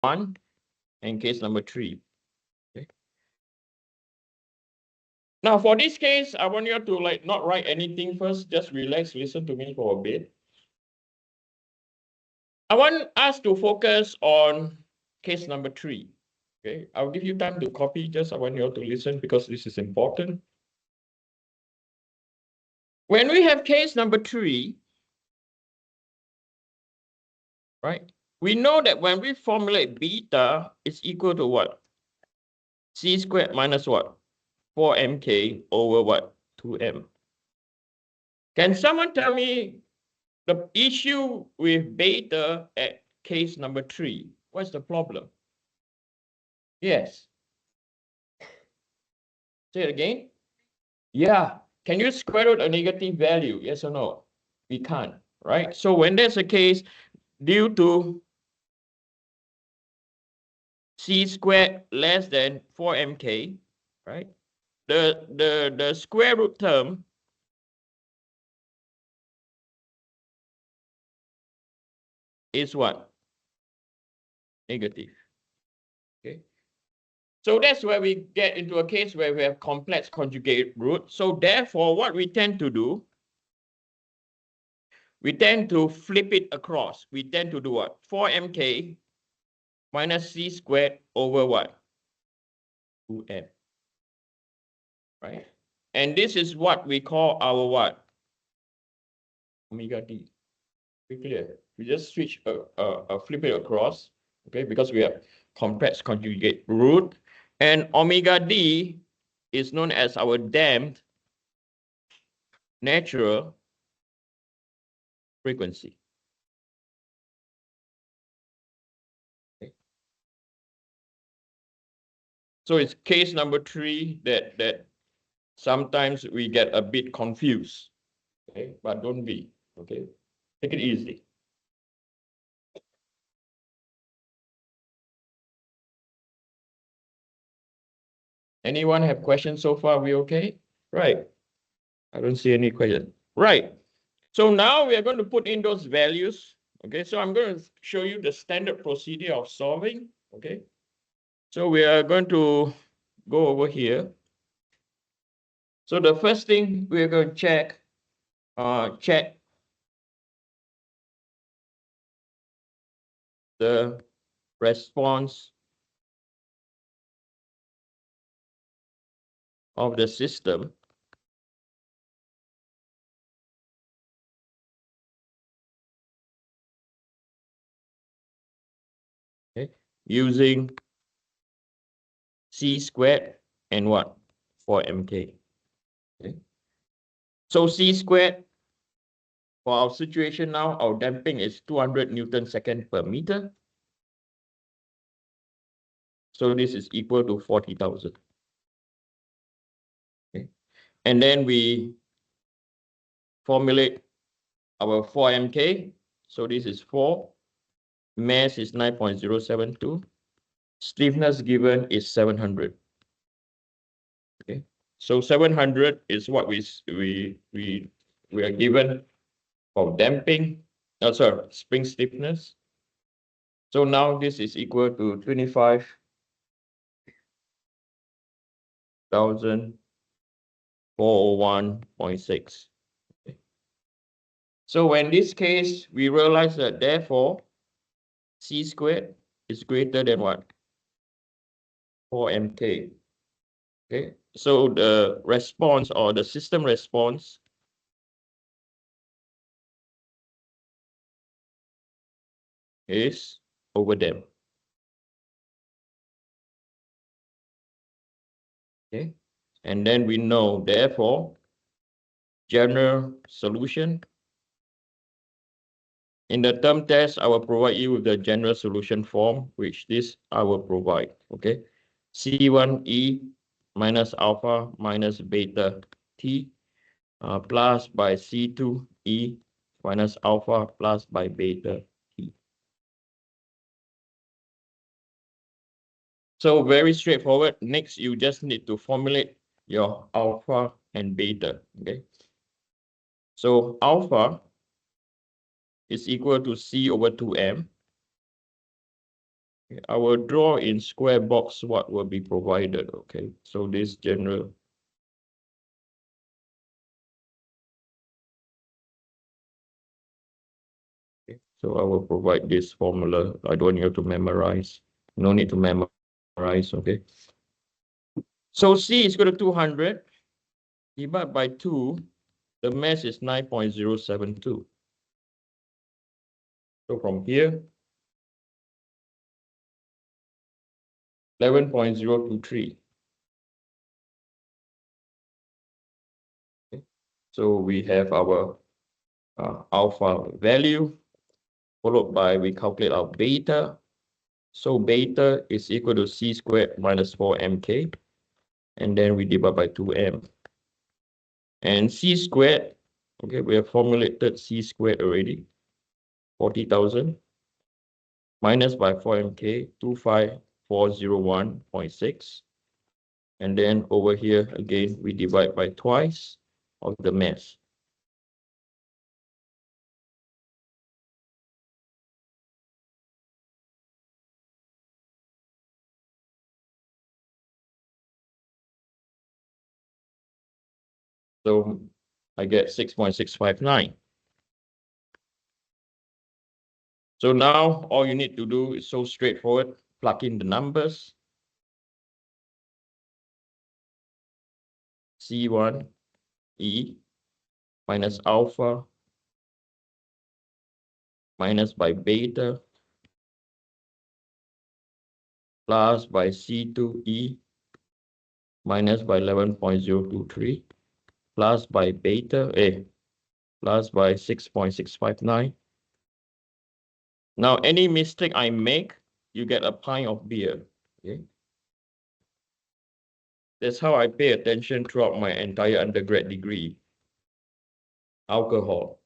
1 and case number 3. Okay. Now, for this case, I want you to not write anything first. Just relax, listen to me for a bit. I want us to focus on case number 3. Okay, I'll give you time to copy. Just I want you to listen because this is important. When we have case number 3, right? We know that when we formulate beta is equal to what? C squared minus what? 4mk over what? 2m. Can someone tell me the issue with beta at case number 3? What's the problem? Yes. Say it again. Yeah. Can you square root a negative value? Yes or no? We can't, right? So when there's a case due to c squared less than 4mk, right? The square root term is what? Negative. Okay. So that's where we get into a case where we have complex conjugate root. So therefore, what we tend to do, we tend to flip it across. We tend to do what? 4mk minus c squared over what? 2m. Right? And this is what we call our what? Omega d. Be clear. We just switch, flip it across, okay? Because we have complex conjugate root. And omega d is known as our damped natural frequency. Okay. So it's case number 3 that sometimes we get a bit confused. Okay, but don't be. Okay, take it easy. Anyone have questions so far? We okay? Right. I don't see any question. Right. So now we are going to put in those values. Okay, so I'm going to show you the standard procedure of solving. Okay, so we are going to go over here. So the first thing we're going to check the response of the system using c squared and what? 4mk. Okay. So c squared, for our situation now, our damping is 200 Newton second per meter. So this is equal to 40,000. Okay. And then we formulate our 4mk. So this is 4. Mass is 9.072. Stiffness given is 700. Okay. So 700 is what we are given for damping. Oh, sorry, spring stiffness. So now this is equal to 25,401.6. Okay. So in this case, we realize that therefore c squared is greater than what? 4mk. Okay. So the response or the system response is overdamped. Okay. And then we know, therefore, general solution. In the term test, I will provide you with the general solution form, which this I will provide. Okay. C1E minus alpha minus beta T plus by C2E minus alpha plus by beta T. So very straightforward. Next, you just need to formulate your alpha and beta. Okay. So alpha is equal to C over 2m. I will draw in square box what will be provided. Okay, so this general. Okay. So I will provide this formula. I don't need to memorize. No need to memorize. Okay. So C is equal to 200 divided by 2. The mass is 9.072. So from here, 11.023. Okay. So we have our alpha value, followed by we calculate our beta. So beta is equal to C squared minus 4mk, and then we divide by 2m. And C squared, okay, we have formulated C squared already, 40,000, minus by 4mk, 25401.6. And then over here, again, we divide by twice of the mass. So I get 6.659. So now all you need to do is so straightforward, plug in the numbers. C1 E minus alpha minus by beta plus by C2E minus by 11.023 plus by beta plus by 6.659. Now, any mistake I make, you get a pint of beer. Okay. That's how I pay attention throughout my entire undergrad degree. Alcohol.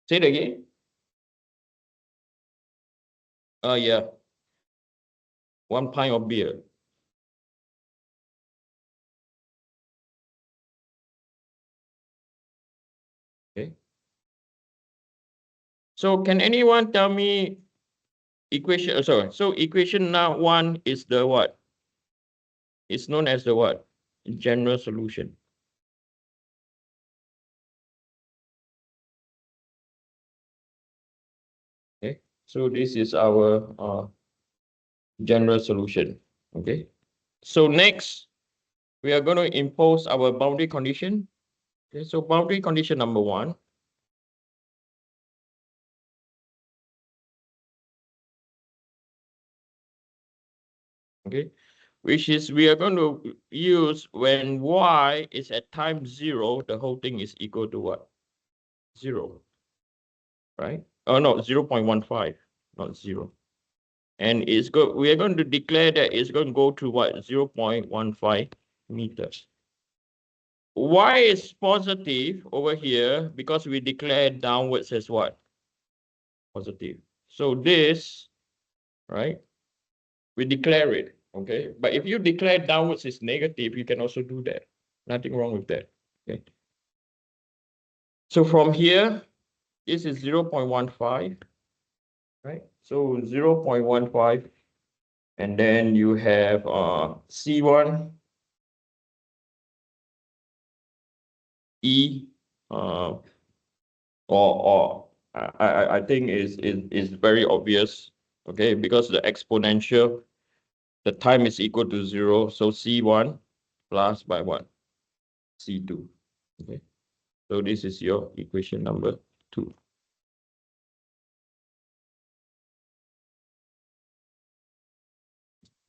Say it again. Yeah. 1 pint of beer. Okay. So can anyone tell me equation? Sorry. So equation now 1 is the what? It's known as the what? General solution. Okay. So this is our general solution. Okay. So next, we are going to impose our boundary condition. Okay. So boundary condition number 1. Okay. Which is we are going to use when y is at time 0, the whole thing is equal to what? 0. Right? Oh no, 0.15, not 0. And we are going to declare that it's going to go to what? 0.15 meters. Y is positive over here because we declare downwards as what? Positive. So this, right? We declare it, okay? But if you declare downwards is negative, you can also do that. Nothing wrong with that, okay? So from here, this is 0.15, right? So 0.15, and then you have C1 E, or I think is very obvious, okay? Because the exponential, the time is equal to 0, so C1 plus by what? C2, okay? So this is your equation number 2.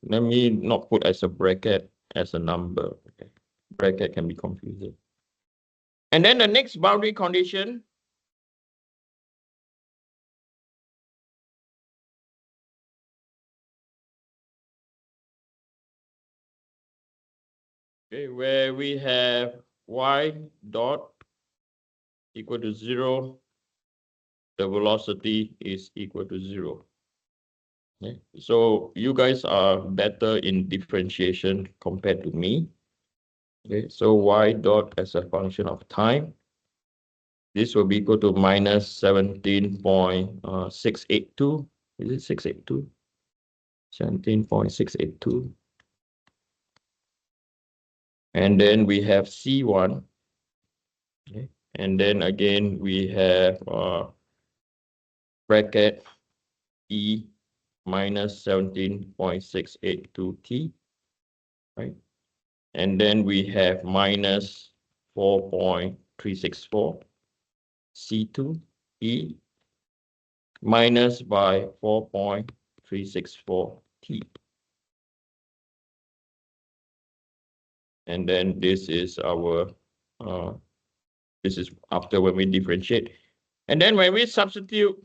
Let me not put as a bracket, as a number, okay? Bracket can be confusing. And then the next boundary condition, okay, where we have y dot equal to 0, the velocity is equal to 0. Okay? So you guys are better in differentiation compared to me. Okay, so y dot as a function of time, this will be equal to minus 17.682. Is it 682? 17.682. And then we have C1. Okay. And then again, we have bracket E minus 17.682T, right? And then we have minus 4.364 C2 E minus by 4.364 T. And then this is our, this is after when we differentiate. And then when we substitute,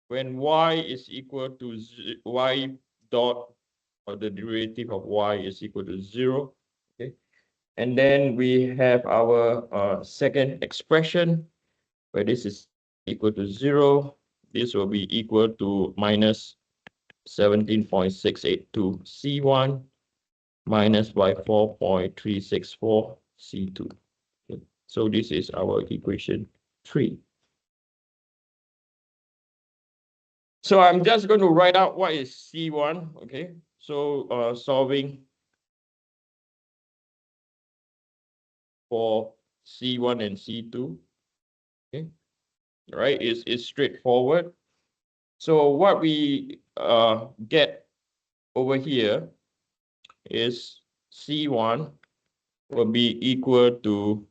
when y is equal to y dot, or the derivative of y is equal to 0, okay? And then we have our second expression, where this is equal to 0. This will be equal to minus 17.682 C1 minus by 4.364 C2. Okay. So this is our equation 3. So I'm just going to write out what is C1. Okay. So solving for C1 and C2. Okay. Right. Is straightforward. So what we get over here is C1 will be equal to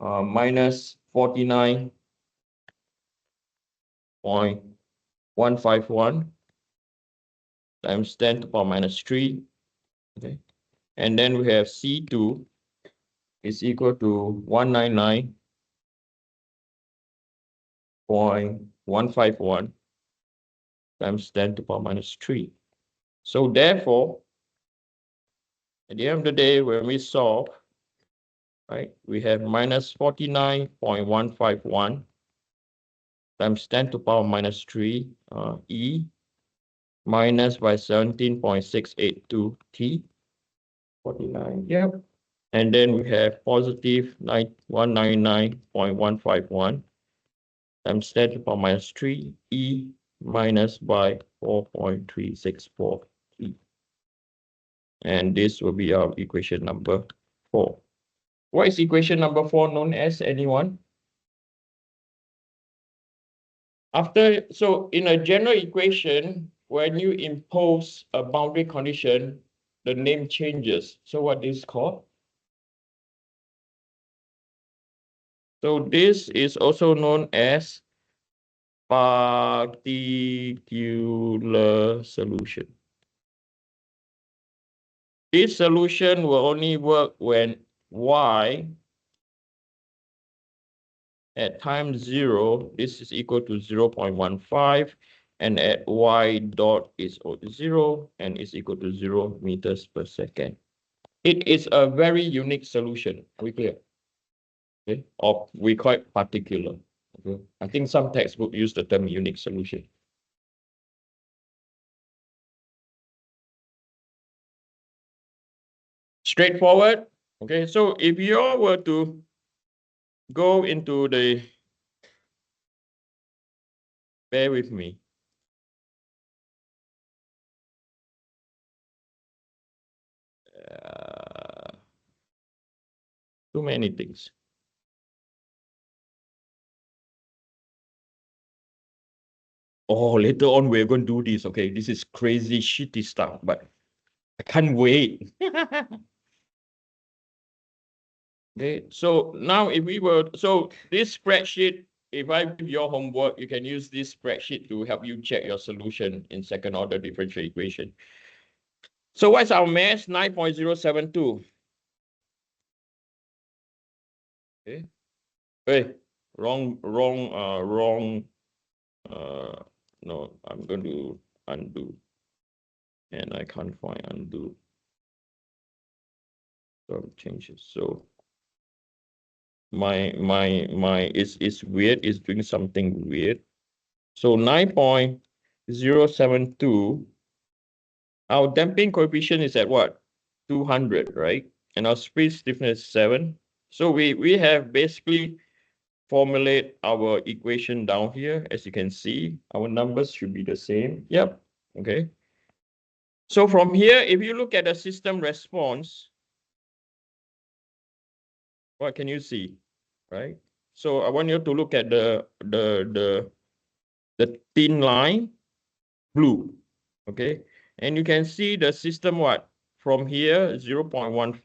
minus 49.151 times 10 to the power minus 3. Okay. And then we have C2 is equal to 199.151 times 10 to the power minus 3. So therefore, at the end of the day, when we solve, right, we have minus 49.151 times 10 to the power minus 3 E minus by 17.682 T. 49, yep. And then we have positive 199.151 times 10 to the power minus 3 E minus by 4.364 T. And this will be our equation number 4. What is equation number 4 known as, anyone? So in a general equation, when you impose a boundary condition, the name changes. So what is called? So this is also known as particular solution. This solution will only work when y at time 0, this is equal to 0.15, and at y dot is 0 and is equal to 0 meters per second. It is a very unique solution. Are we clear? Okay. Or we call it particular. Okay. I think some textbooks use the term unique solution. Straightforward. Okay, so if you were to go into the, bear with me. Too many things. Oh, later on we're going to do this. Okay, this is crazy, shitty stuff, but I can't wait. Okay, so now if we were, so this spreadsheet, if I give your homework, you can use this spreadsheet to help you check your solution in second order differential equation. So what's our mass? 9.072. Okay. Hey, wrong. No, I'm going to undo. And I can't find undo. So changes. So is weird, is doing something weird. So 9.072, our damping coefficient is at what? 200, right? And our spring stiffness is 7. So we have basically formulate our equation down here. As you can see, our numbers should be the same. Yep. Okay. So from here, if you look at the system response, what can you see? Right? So I want you to look at the thin line, blue. Okay. And you can see the system what? From here, 0.15.